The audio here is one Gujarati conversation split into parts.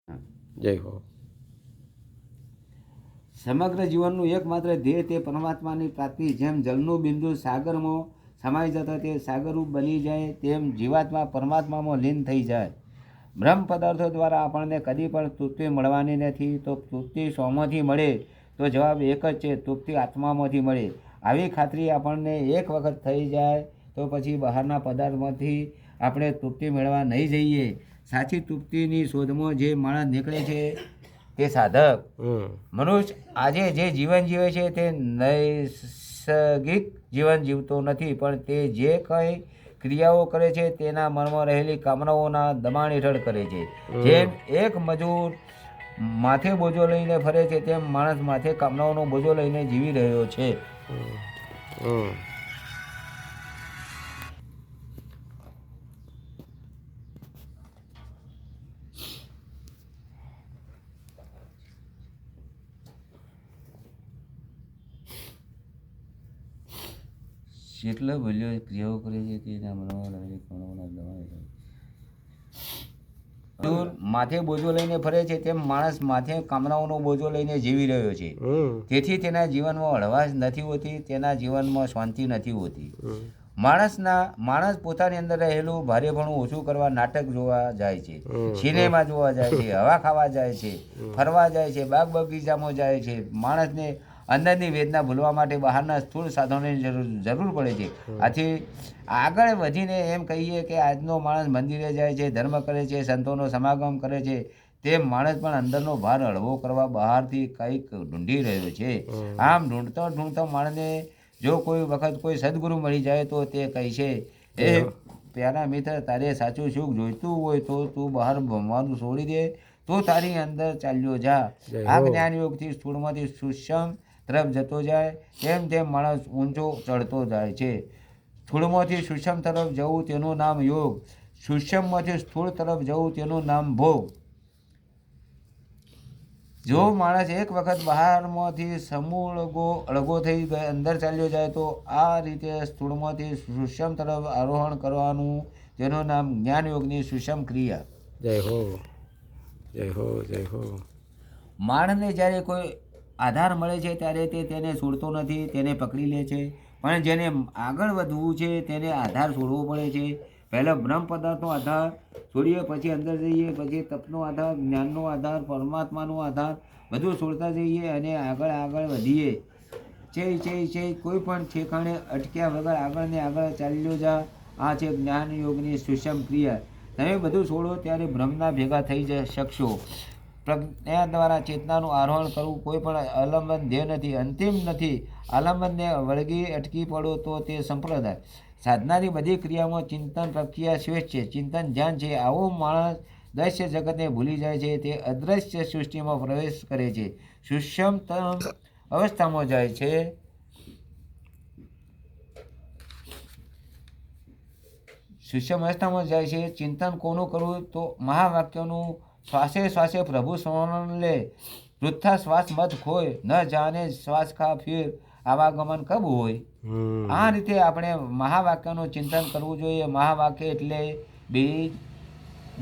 જય હો. સમગ્ર જીવનનું એકમાત્ર ધ્યેય તે પરમાત્માની પ્રાપ્તિ. જેમ જળનું બિંદુ સાગરમાં સમાઈ જતા તે સાગરરૂપ બની જાય, તેમ જીવાત્મા પરમાત્મામાં લીન થઈ જાય. બ્રહ્મ પદાર્થો દ્વારા આપણને કદી પણ તૃપ્તિ મળવાની નથી. તો તૃપ્તિ શોમાંથી મળે? તો જવાબ એક જ છે, તૃપ્તિ આત્મામાંથી મળે. આવી ખાતરી આપણને એક વખત થઈ જાય તો પછી બહારના પદાર્થમાંથી આપણે તૃપ્તિ મેળવવા નહીં જઈએ. સાચી તૃપ્તિની શોધમાં જે માણસ નીકળે છે તે સાધક. મનુષ્ય આજે જે જીવન જીવે છે તે નૈસર્ગિક જીવન જીવતો નથી, પણ તે જે કંઈ ક્રિયાઓ કરે છે તેના મનમાં રહેલી કામનાઓના દબાણ હેઠળ કરે છે. જેમ એક મજૂર માથે બોજો લઈને ફરે છે, તેમ માણસ માથે કામનાઓનો બોજો લઈને જીવી રહ્યો છે. જેટલા બોલ્યો ક્રિયાઓ કરે છે તેના મનમાં રહેલી કામનાઓના દબાણ હેઠળ. માથે બોજો લઈને ફરે છે, તેમ માણસ માથે કામનાઓનો બોજો લઈને જીવી રહ્યો છે. તેથી તેના જીવનમાં હળવાશ નથી હોતી, તેના જીવનમાં શાંતિ નથી હોતી. માણસ પોતાની અંદર રહેલું ભારેપણું ઓછું કરવા નાટક જોવા જાય છે, સિનેમા જોવા જાય છે, હવા ખાવા જાય છે, ફરવા જાય છે, બાગ બગીચામાં જાય છે. માણસને અંદરની વેદના ભૂલવા માટે બહારના સ્થૂળ સાધનોની જરૂર પડે છે. આથી આગળ વધીને એમ કહીએ કે આજનો માણસ મંદિરે જાય છે, ધર્મ કરે છે, સંતોનો સમાગમ કરે છે, તે માણસ પણ અંદરનો ભાર હળવો કરવા બહારથી કંઈક ઢૂંઢી રહ્યો છે. આમ ઢૂંઢતો માણસને જો કોઈ વખત કોઈ સદગુરુ મળી જાય તો તે કહે છે, એ પ્યારા મિત્ર, તારે સાચું સુખ જોઈતું હોય તો તું બહાર ભમવાનું છોડી દે, તો તારી અંદર ચાલ્યો જા. આ જ્ઞાન યોગથી સ્થૂળમાંથી સૂક્ષ્મ તરફ જતો જાય, તેમ તેમ માણસ ઊંચો ચડતો જાય છે. સ્થૂળમાંથી સૂક્ષ્મ તરફ જવું તેનું નામ યોગ, સૂક્ષ્મમાંથી સ્થૂળ તરફ જવું તેનું નામ ભોગ. જો માણસ એક વખત બહારમાંથી સમૂળ અળગો થઈ અંદર ચાલ્યો જાય તો આ રીતે સ્થૂળમાંથી સૂક્ષ્મ તરફ આરોહણ કરવાનું, તેનું નામ જ્ઞાન યોગની સૂક્ષ્મ ક્રિયા. જય હો, જય હો, જય હો. માણસને જ્યારે કોઈ આધાર મળે છે ત્યારે તે તેને છોડતો નથી, તેને પકડી લે છે. પણ જેને આગળ વધવું છે તેને આધાર છોડવો પડે છે. પહેલાં બ્રહ્મ પદાર્થનો આધાર છોડીએ, પછી અંદર જઈએ, પછી તપનો આધાર, જ્ઞાનનો આધાર, પરમાત્માનો આધાર, બધું છોડતા જઈએ અને આગળ વધીએ. કોઈ પણ ઠેકાણે અટક્યા વગર આગળ ને આગળ ચાલ્યો જા. આ છે જ્ઞાન યોગની સૂક્ષ્મ ક્રિયા. તમે બધું છોડો ત્યારે બ્રહ્મના ભેગા થઈ શકશો. પ્રજ્ઞા દ્વારા ચેતનાનું આરોહણ કરવું કોઈ પણ અલંબન ધ્યેય નથી, અંતિમ નથી. આલંબનને વળગી અટકી પડો તો તે સંપ્રદાય. સાધનાની બધી ક્રિયામાં ચિંતન પ્રક્રિયા શ્રેષ્ઠ છે. ચિંતન ધ્યાન છે. આવો માણસ દ્રશ્ય જગતને ભૂલી જાય છે, તે અદ્રશ્ય સૃષ્ટિમાં પ્રવેશ કરે છે, સૂક્ષ્મતમ અવસ્થામાં જાય છે. સૂક્ષ્મ અવસ્થામાં જાય છે. ચિંતન કોનું કરવું? તો મહાવાક્યનું. શ્વાસે શ્વાસે પ્રભુ સ્મરણ લે, વૃથા શ્વાસ મત ખોય, ન જાને શ્વાસ ખા ફિર આવાગમન કબ હોય. આ રીતે આપણે મહાવાક્યનું ચિંતન કરવું જોઈએ. મહાવાક્ય એટલે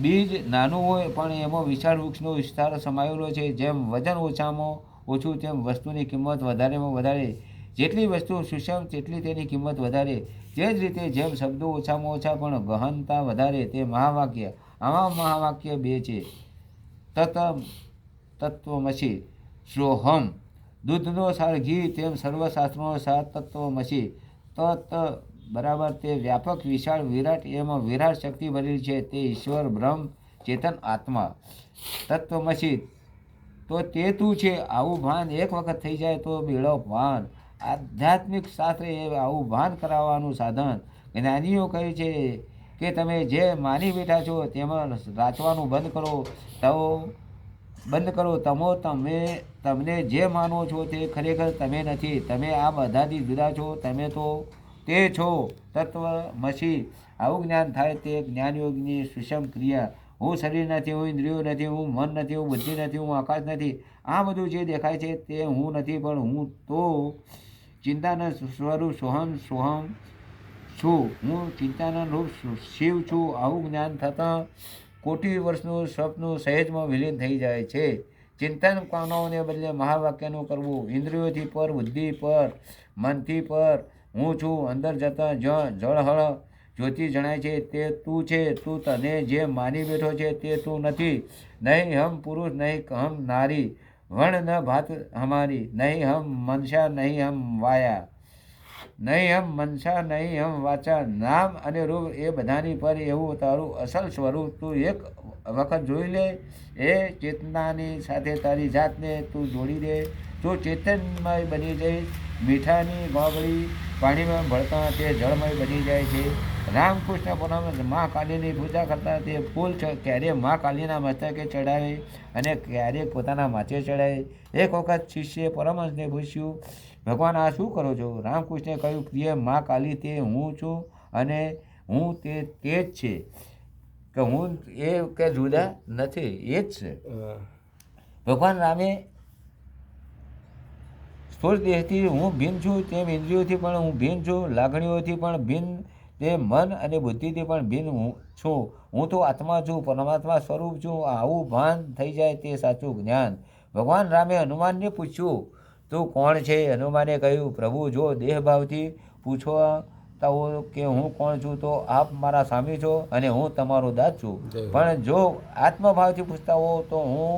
બીજ નાનું હોય પણ એમાં વિશાળ વૃક્ષનો વિસ્તાર સમાયેલો છે. જેમ વજન ઓછામાં ઓછું તેમ વસ્તુની કિંમત વધારેમાં વધારે. જેટલી વસ્તુ સૂક્ષ્મ તેટલી તેની કિંમત વધારે. તે જ રીતે જેમ શબ્દો ઓછામાં ઓછા પણ ગહનતા વધારે, તે મહાવાક્ય. આવા મહાવાક્ય બે છે, તત્વમસી, સોહમ. દૂધનો સાર ઘી, તેમ સર્વશાસ્ત્રોનો સાર તત્વમસી. બરાબર તે વ્યાપક, વિશાળ, વિરાટ. એમાં વિરાટ શક્તિ ભરેલી છે, તે ઈશ્વર, બ્રહ્મ, ચેતન, આત્મા. તત્વમસી તો તે તું છે. આવું ભાન એક વખત થઈ જાય તો બેડો ભાન. આધ્યાત્મિક શાસ્ત્ર એ આવું ભાન કરાવવાનું સાધન. જ્ઞાનીઓ કહે છે કે તમે જે માની બેઠા છો તેમાં રાચવાનું બંધ કરો. તમને જે માનો છો તે ખરેખર તમે નથી. તમે આ બધાથી જુદા છો. તમે તો તે છો. તત્વમસી. આવું જ્ઞાન થાય તે જ્ઞાનયોગની સૂક્ષ્મ ક્રિયા. હું શરીર નથી, હું ઇન્દ્રિયો નથી, હું મન નથી, હું બુદ્ધિ નથી, હું આકાશ નથી. આ બધું જે દેખાય છે તે હું નથી, પણ હું તો ચિંતાનંદ સ્વરૂપ સોહમ છું. હું ચિંતાનંદ રૂપ શિવ છું. આવું જ્ઞાન થતાં કોટી વર્ષનું સ્વપ્નું સહેજમાં વિલીન થઈ જાય છે. ચિંતન કામનાઓને બદલે મહાવાક્યનું કરવું, ઇન્દ્રિયોથી પર, બુદ્ધિ પર, મનથી પર, હું છું. અંદર જતાં જળહળ જ્યોતિ જણાય છે તે તું છે. તું તને જે માની બેઠો છે તે તું નથી. નહીં હમ પુરુષ, નહીં હમ નારી, વર્ણ ન ભાત હમારી, નહીં હમ મનસા, નહીં હમ વાયા, નહીં હમ મનસા, નહીં હમ વાચા. નામ અને રૂપ એ બધાની પર એવું તારું અસલ સ્વરૂપ તું એક વખત જોઈ લે. એ ચેતનાની સાથે તારી જાતને તું જોડી દે. તું ચેતનમય બની જઈશ. મીઠાની ગોગળી પાણીમાં ભળતા તે જળમય બની જાય છે. રામકૃષ્ણ પરમહંસ મા કાલીની પૂજા કરતા તે ફૂલ ક્યારેક મા કાલીના મસ્તકે ચડાવે અને ક્યારેક પોતાના માથે ચડાવે. એક વખત શિષ્યે પરમહંસને પૂછ્યું, ભગવાન આ શું કરો છો? રામકૃષ્ણે કહ્યું, પ્રિય મા કાલી તે હું છું અને હું તે જ છે. કે હું એ કે જુદા નથી, એ જ છે. ભગવાન રામે સ્થૂળ દેહથી હું ભિન્ન છું તેમ ઇન્દ્રિયોથી પણ હું ભિન્ન છું, લાગણીઓથી પણ ભિન્ન, તે મન અને બુદ્ધિથી પણ ભિન્ન છું. હું તો આત્મા છું, પરમાત્મા સ્વરૂપ છું. આવું ભાન થઈ જાય તે સાચું જ્ઞાન. ભગવાન રામે હનુમાનને પૂછ્યું, તું કોણ છે? હનુમાને કહ્યું, પ્રભુ જો દેહભાવથી પૂછવા કે હું કોણ છું તો આપ મારા સ્વામી છો અને હું તમારો દાસ છું. પણ જો આત્મભાવથી પૂછતા હો તો હું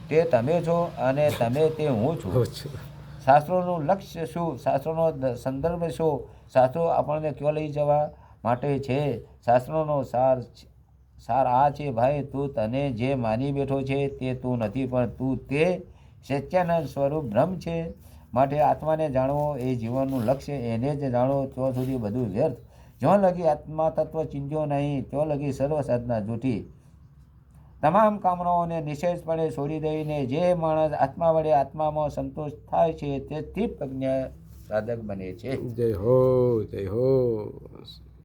તે તમે છો અને તમે તે હું છું. શાસ્ત્રોનું લક્ષ્ય શું? શાસ્ત્રોનો સંદર્ભ શું? શાસ્ત્રો આપણને ક્યાં લઈ જવા માટે છે? શાસ્ત્રોનો સાર આ છે, ભાઈ તું તને જે માની બેઠો છે તે તું નથી, પણ તું તે સચ્યાનંદ સ્વરૂપ બ્રહ્મ છે. માટે આત્માને જાણવો એ જીવનનું લક્ષ્ય. એને જ જાણો ત્યાં સુધી બધું વ્યર્થ. જ્યાં લગી આત્મા તત્વ ચિંત્યો નહીં ત્યાં લગી સર્વ સાધના જૂઠી. તમામ કામનાઓને નિશ્ચયપણે છોડી દઈને જે માણસ આત્મા વડે આત્મામાં સંતોષ થાય છે તે પ્રજ્ઞા સાધક બને છે. જય હો, જય હો.